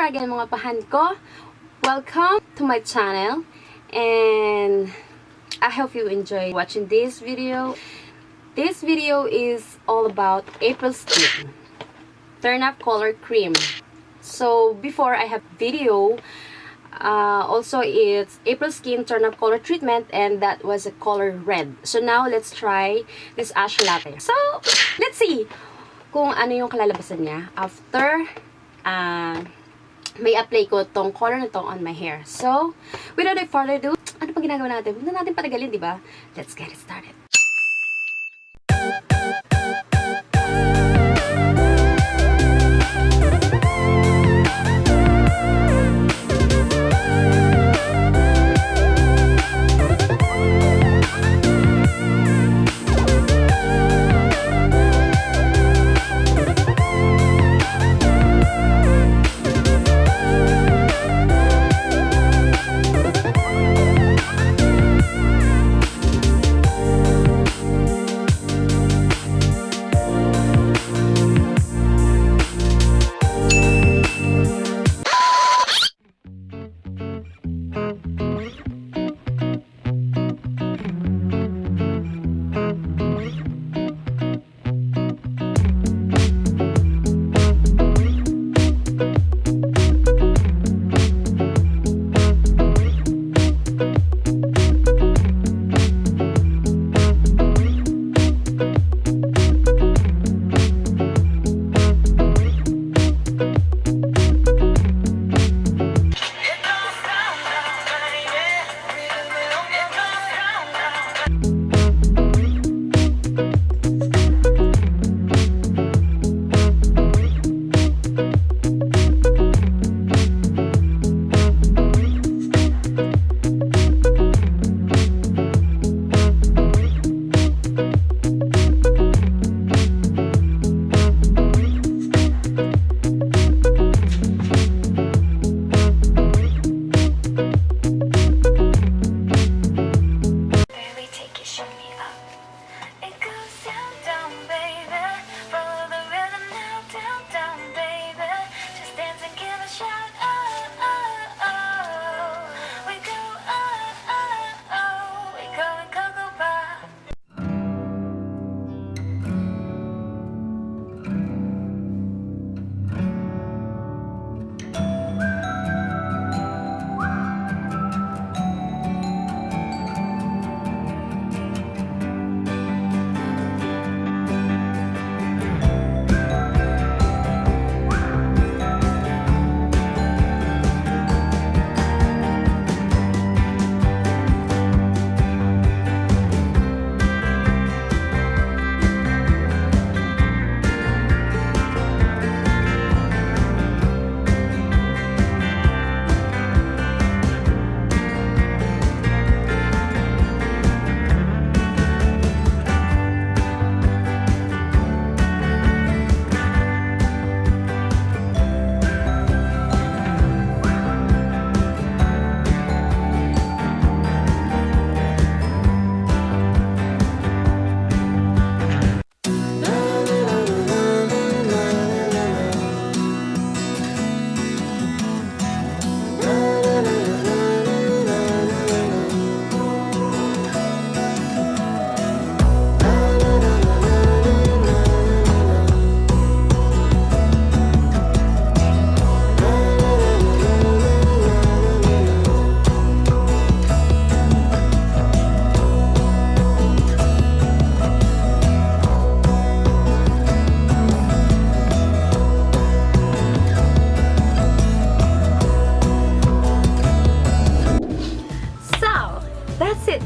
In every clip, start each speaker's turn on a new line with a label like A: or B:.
A: there again mga pAhAnkOh. Welcome to my channel and I hope you enjoy watching this video. This video is all about APRILSKIN Turn Up Color Cream. So before I have video, also it's APRILSKIN Turn Up Color Treatment, and that was a color red. So now let's try this ash latte. So let's see kung ano yung kalalabasan niya after may apply ko tong color na to on my hair. So without further ado, ano pang ginagawa natin? Huwag na natin patagalin, di ba? Let's get it started.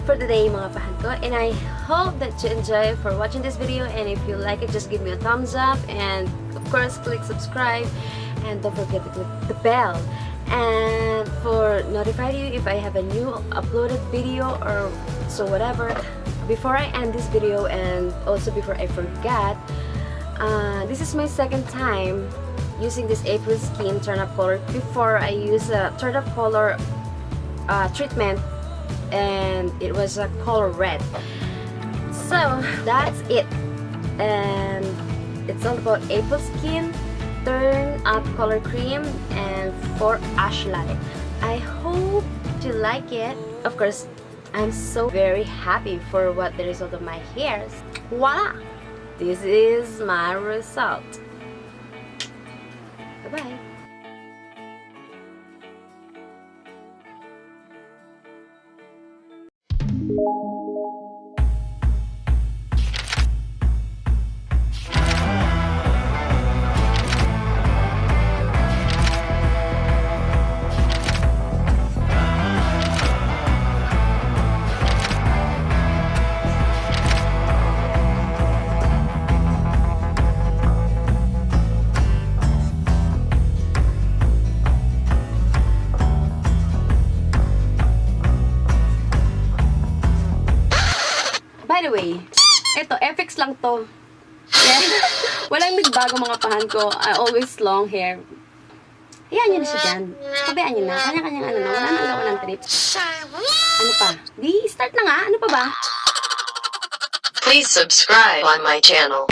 A: For today mga pAhAnkOh, and I hope that you enjoy for watching this video, and if you like it, just give me a thumbs up, and of course click subscribe, and don't forget to click the bell and for notify you if I have a new uploaded video or so whatever. Before I end this video, and also before I forget, this is my second time using this APRILSKIN Turn Up Color. Before I use a Turn Up Color treatment, and it was a color red. So that's it, and it's all about APRILSKIN turn up color cream and for ashlight. I hope you like it. Of course, I'm so very happy for what the result of my hairs. Voila! This is my result. Bye-bye. By the way, ito, FX lang to. Yeah. Walang nagbago mga pahan ko. I always long hair. Hayaan nyo na siya dyan. Pabayaan nyo na. Kanya-kanyang ano na. Wala nang gawa ng trip. Ano pa? Di, start na nga. Ano pa ba?
B: Please subscribe on my channel.